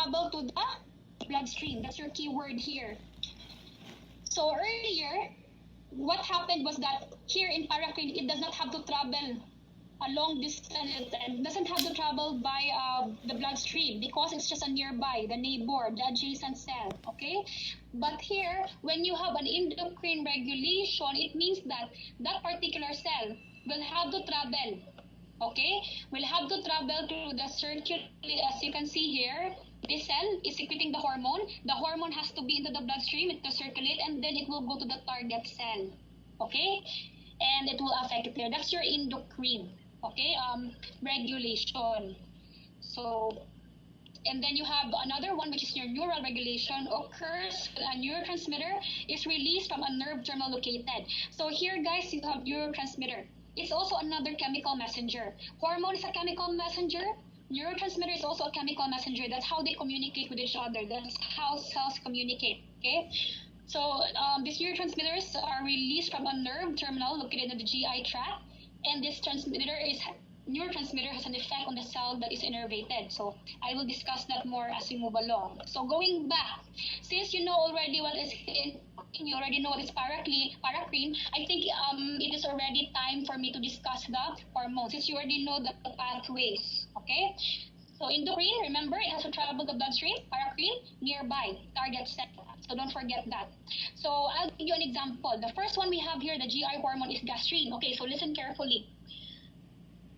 travel to the bloodstream. That's your keyword here. So earlier, what happened was that here in paracrine, it does not have to travel a long distance. It doesn't have to travel by the bloodstream because it's just a nearby, the neighbor, the adjacent cell, okay? But here, when you have an endocrine regulation, it means that that particular cell will have to travel, okay? Will have to travel through the circuit, as you can see here. This cell is secreting the hormone. The hormone has to be into the bloodstream, it will circulate, and then it will go to the target cell, okay? And it will affect it there. That's your endocrine, okay, regulation. So, and then you have another one, which is your neural regulation. Occurs when a neurotransmitter is released from a nerve terminal located. So here, guys, you have neurotransmitter. It's also another chemical messenger. Hormone is a chemical messenger. Neurotransmitter is also a chemical messenger. That's how they communicate with each other. That's how cells communicate, okay? So these neurotransmitters are released from a nerve terminal located in the GI tract, and this neurotransmitter has an effect on the cell that is innervated. So I will discuss that more as we move along. So going back, since you know already what is you already know what is paracrine, I think it is already time for me to discuss the hormones, since you already know the pathways, okay? So endocrine, remember, it has to travel the bloodstream. Paracrine, nearby, target cell. So don't forget that. So I'll give you an example. The first one we have here, the GI hormone, is gastrin. Okay, so listen carefully.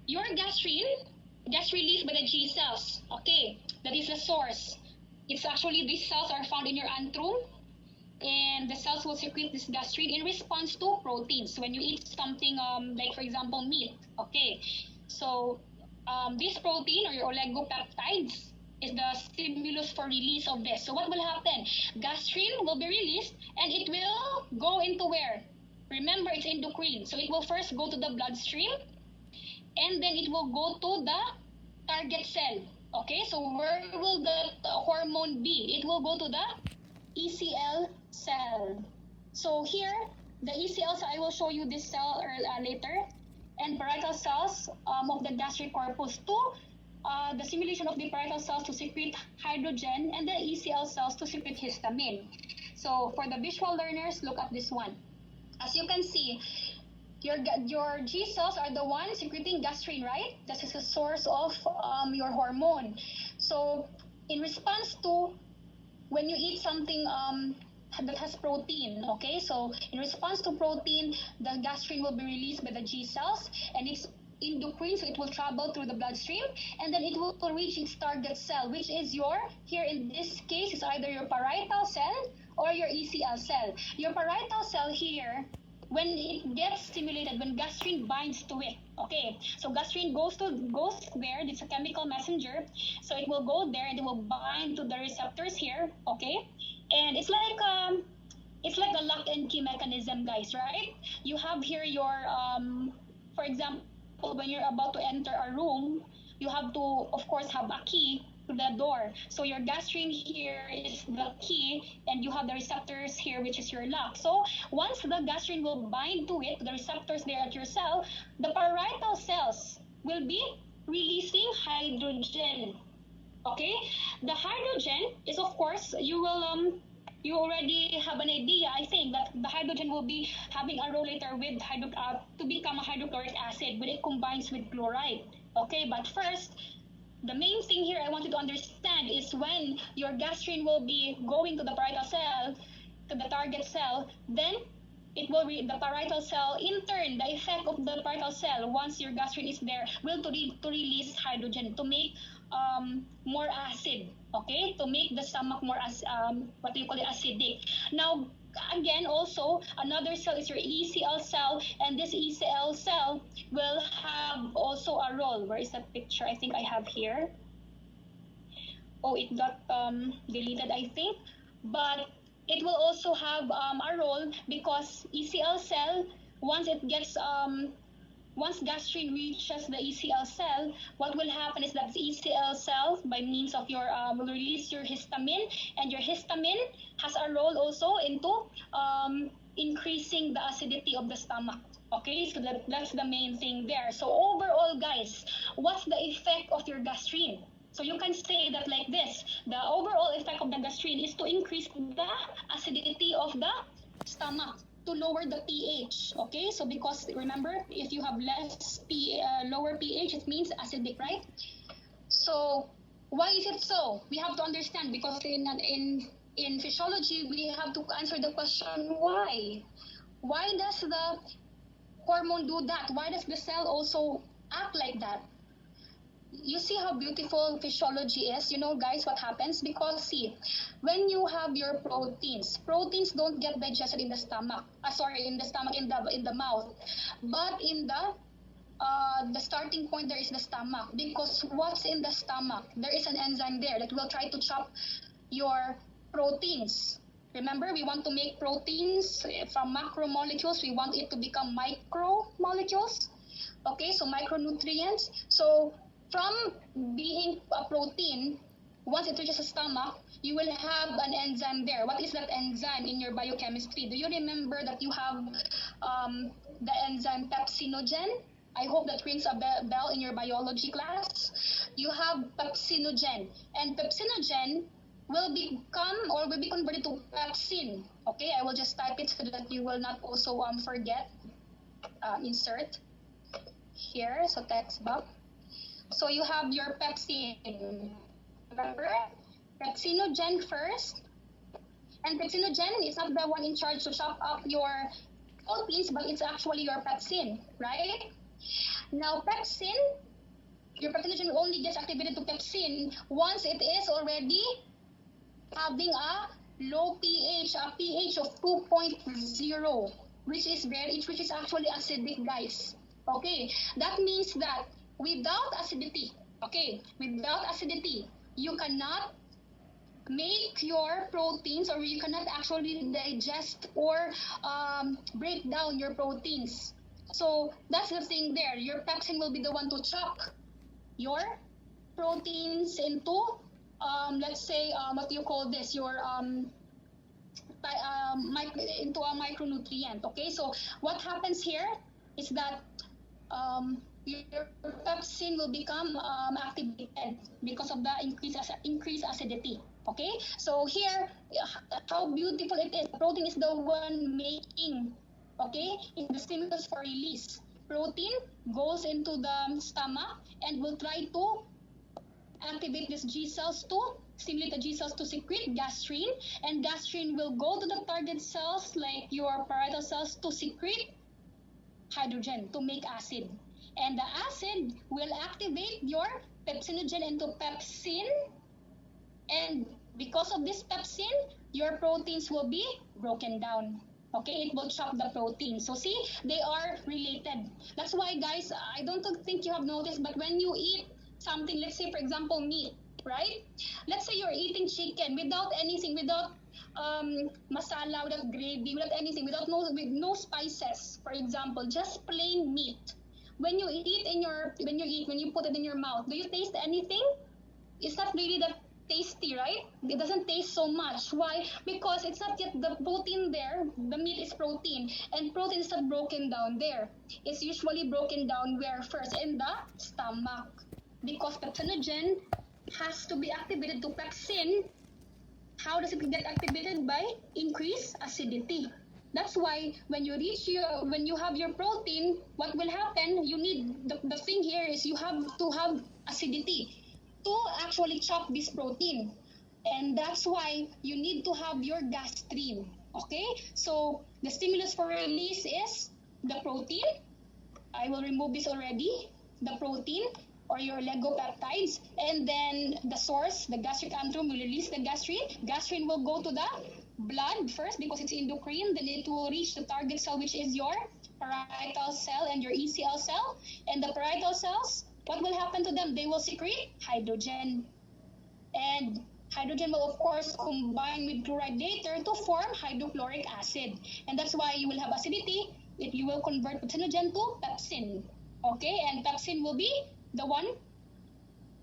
Your gastrin gets released by the G cells. Okay, that is the source. It's actually, these cells are found in your antrum, and the cells will secrete this gastrin in response to proteins. When you eat something like, for example, meat. Okay, so this protein or your oligopeptides is the stimulus for release of this. So what will happen? Gastrin will be released and it will go into where? Remember, it's endocrine. So it will first go to the bloodstream and then it will go to the target cell. Okay, so where will the hormone be? It will go to the ECL cell. So here, the ECL cell, I will show you this cell later, and parietal cells of the gastric corpus to the stimulation of the parietal cells to secrete hydrogen, and the ECL cells to secrete histamine. So for the visual learners, look at this one. As you can see, your G cells are the ones secreting gastrin, right? This is the source of your hormone. So in response to when you eat something that has protein, okay? So in response to protein, the gastrin will be released by the G cells, and it's endocrine, so it will travel through the bloodstream, and then it will reach its target cell, which is your, here in this case, is either your parietal cell or your ECL cell. Your parietal cell here, when it gets stimulated, when gastrin binds to it, okay? So gastrin goes there, it's a chemical messenger, so it will go there and it will bind to the receptors here, okay? And it's like a lock and key mechanism, guys, right? You have here your, for example, when you're about to enter a room, you have to, of course, have a key to the door. So your gastrin here is the key, and you have the receptors here, which is your lock. So once the gastrin will bind to it, the receptors there at your cell, the parietal cells will be releasing hydrogen. Okay, the hydrogen is, of course, you already have an idea, I think, that the hydrogen will be having a role later with to become a hydrochloric acid when it combines with chloride. Okay, but first, the main thing here I want you to understand is when your gastrin will be going to the parietal cell, to the target cell, then it will the parietal cell, in turn, the effect of the parietal cell, once your gastrin is there, will to release hydrogen to make more acid, okay, to make the stomach more what do you call it, acidic. Now again, also another cell is your ECL cell, and this ECL cell will have also a role. Where is that picture? I think I have here. Oh, it got deleted, I think, but it will also have a role, because ECL cell, once it gets once gastrin reaches the ECL cell, what will happen is that the ECL cell, by means of your, will release your histamine, and your histamine has a role also into increasing the acidity of the stomach. Okay, so that's the main thing there. So overall, guys, what's the effect of your gastrin? So you can say that like this: the overall gastrin is to increase the acidity of the stomach, to lower the pH. Okay, so because remember, if you have lower pH, it means acidic, right? So why is it so? We have to understand, because in physiology we have to answer the question why. Why does the hormone do that? Why does the cell also act like that? You see how beautiful physiology is, guys, what happens? Because see, when you have your proteins don't get digested in the stomach. In the mouth, but in the starting point there is the stomach, because what's in the stomach? There is an enzyme there that will try to chop your proteins. Remember, we want to make proteins from macromolecules. We want it to become micromolecules. Okay, so micronutrients. So from being a protein, once it reaches the stomach, you will have an enzyme there. What is that enzyme in your biochemistry? Do you remember that you have the enzyme pepsinogen? I hope that rings a bell in your biology class. You have pepsinogen, and pepsinogen will be converted to pepsin. Okay, I will just type it so that you will not also forget. Insert here, so text box. So you have your pepsin. Remember? Pepsinogen first. And pepsinogen is not the one in charge to chop up your proteins, but it's actually your pepsin, right? Now pepsin, your pepsinogen only gets activated to pepsin once it is already having a low pH, a pH of 2.0, which is actually acidic, guys. Okay, that means that without acidity, you cannot make your proteins, or you cannot actually digest or break down your proteins. So that's the thing there. Your pepsin will be the one to chop your proteins into, let's say, what do you call this? Your into a micronutrient. Okay, so what happens here is that your pepsin will become activated because of the increased acidity. Okay, so here, how beautiful it is. Protein is the one making, okay, in the stimulus for release. Protein goes into the stomach and will try to activate these G cells to stimulate the G cells to secrete gastrin, and gastrin will go to the target cells like your parietal cells to secrete hydrogen to make acid. And the acid will activate your pepsinogen into pepsin, and because of this pepsin, your proteins will be broken down. Okay, it will chop the protein. So see, they are related. That's why, guys, I don't think you have noticed, but when you eat something, let's say for example meat, right? Let's say you're eating chicken without anything, without masala, without gravy, without anything, with no spices, for example, just plain meat. When you put it in your mouth, do you taste anything? It's not really that tasty, right? It doesn't taste so much. Why? Because it's not yet the protein there. The meat is protein, and protein is not broken down there. It's usually broken down where first? In the stomach. Because pepsinogen has to be activated to pepsin. How does it get activated? By increased acidity. That's why when you have your protein, what will happen? You need the thing here is you have to have acidity to actually chop this protein, and that's why you need to have your gastrin. Okay, so the stimulus for release is the protein. I will remove this already. The protein, or your oligopeptides, and then the source, the gastric antrum, will release the gastrin. Gastrin will go to the blood first because it's endocrine, then it will reach the target cell, which is your parietal cell and your ECL cell. And the parietal cells, what will happen to them? They will secrete hydrogen. And hydrogen will, of course, combine with chloride later to form hydrochloric acid. And that's why you will have acidity. You will convert pepsinogen to pepsin. Okay, and pepsin will be the one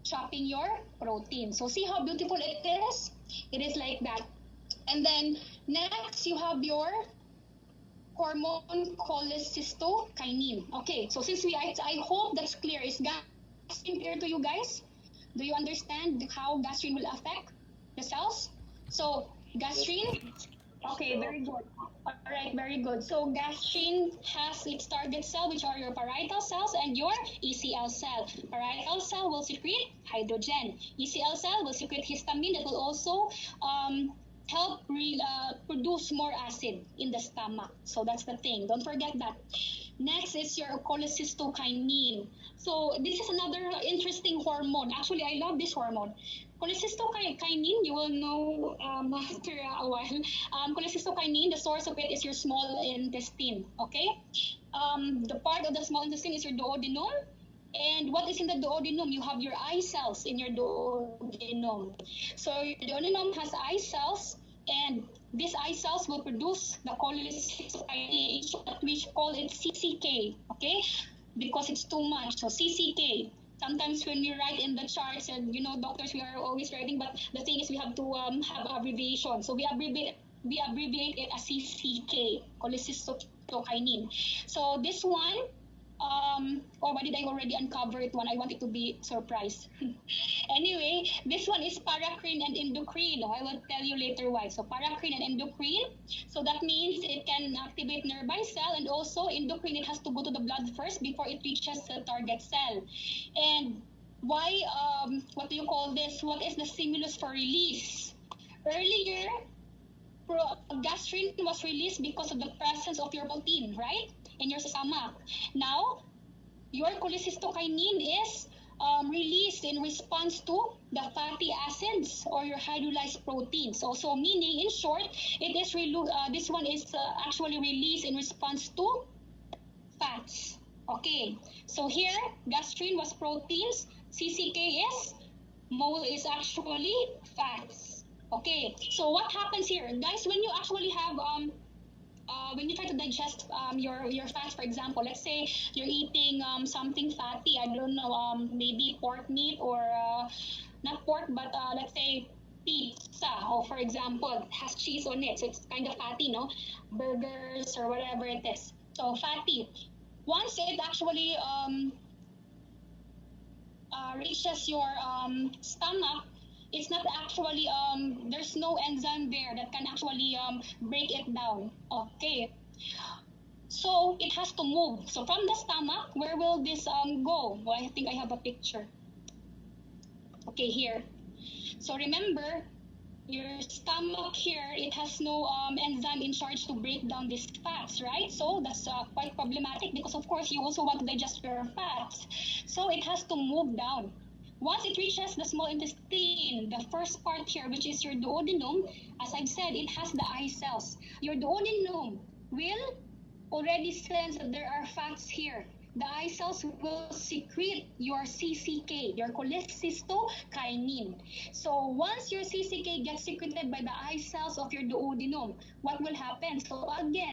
chopping your protein. So see how beautiful it is? It is like that. And then next you have your hormone cholecystokinin. Okay, so since I hope that's clear. Is gastrin clear to you guys? Do you understand how gastrin will affect the cells? So gastrin. Okay, very good. All right, very good. So gastrin has its target cell, which are your parietal cells and your ECL cell. Parietal cell will secrete hydrogen. ECL cell will secrete histamine that will also help produce more acid in the stomach. So that's the thing. Don't forget that. Next is your cholecystokinin. So this is another interesting hormone. Actually, I love this hormone. Cholecystokinin, you will know after a while. Cholecystokinin, the source of it is your small intestine. Okay, the part of the small intestine is your duodenum. And what is in the duodenum? You have your eye cells in your duodenum. So your duodenum has eye cells, and these eye cells will produce the cholecystokinin, which call it CCK. Okay, because it's too much. So CCK. Sometimes when we write in the charts, and doctors, we are always writing, but the thing is we have to have abbreviation. So we abbreviate it as CCK, cholecystokinin. So this one, or why did I already uncover it one? I want it to be surprised. Anyway, this one is paracrine and endocrine. I will tell you later why. So paracrine and endocrine. So that means it can activate nearby cell, and also endocrine, it has to go to the blood first before it reaches the target cell. And why, what do you call this? What is the stimulus for release? Earlier, gastrin was released because of the presence of your protein, right? In your stomach. Now, your cholecystokinin is released in response to the fatty acids or your hydrolyzed proteins. Also, meaning, in short, it is this one is actually released in response to fats. Okay, so here, gastrin was proteins, CCK is actually fats. Okay, so what happens here? Guys, when you actually have when you try to digest your fats, for example, let's say you're eating something fatty, I don't know, maybe pork meat or not pork, but let's say pizza, or for example, it has cheese on it, so it's kind of fatty, no? Burgers or whatever it is. So fatty. Once it actually reaches your stomach, it's not actually there's no enzyme there that can actually break it down. Okay, so it has to move. So from the stomach, where will this go? Well, I think I have a picture. Okay, here. So remember, your stomach here, it has no enzyme in charge to break down these fats, right? So that's quite problematic, because of course you also want to digest your fats. So it has to move down. Once it reaches the small intestine, the first part here, which is your duodenum, as I've said, it has the eye cells. Your duodenum will already sense that there are fats here. The eye cells will secrete your CCK, your cholecystokinin. So once your CCK gets secreted by the eye cells of your duodenum, what will happen? So again,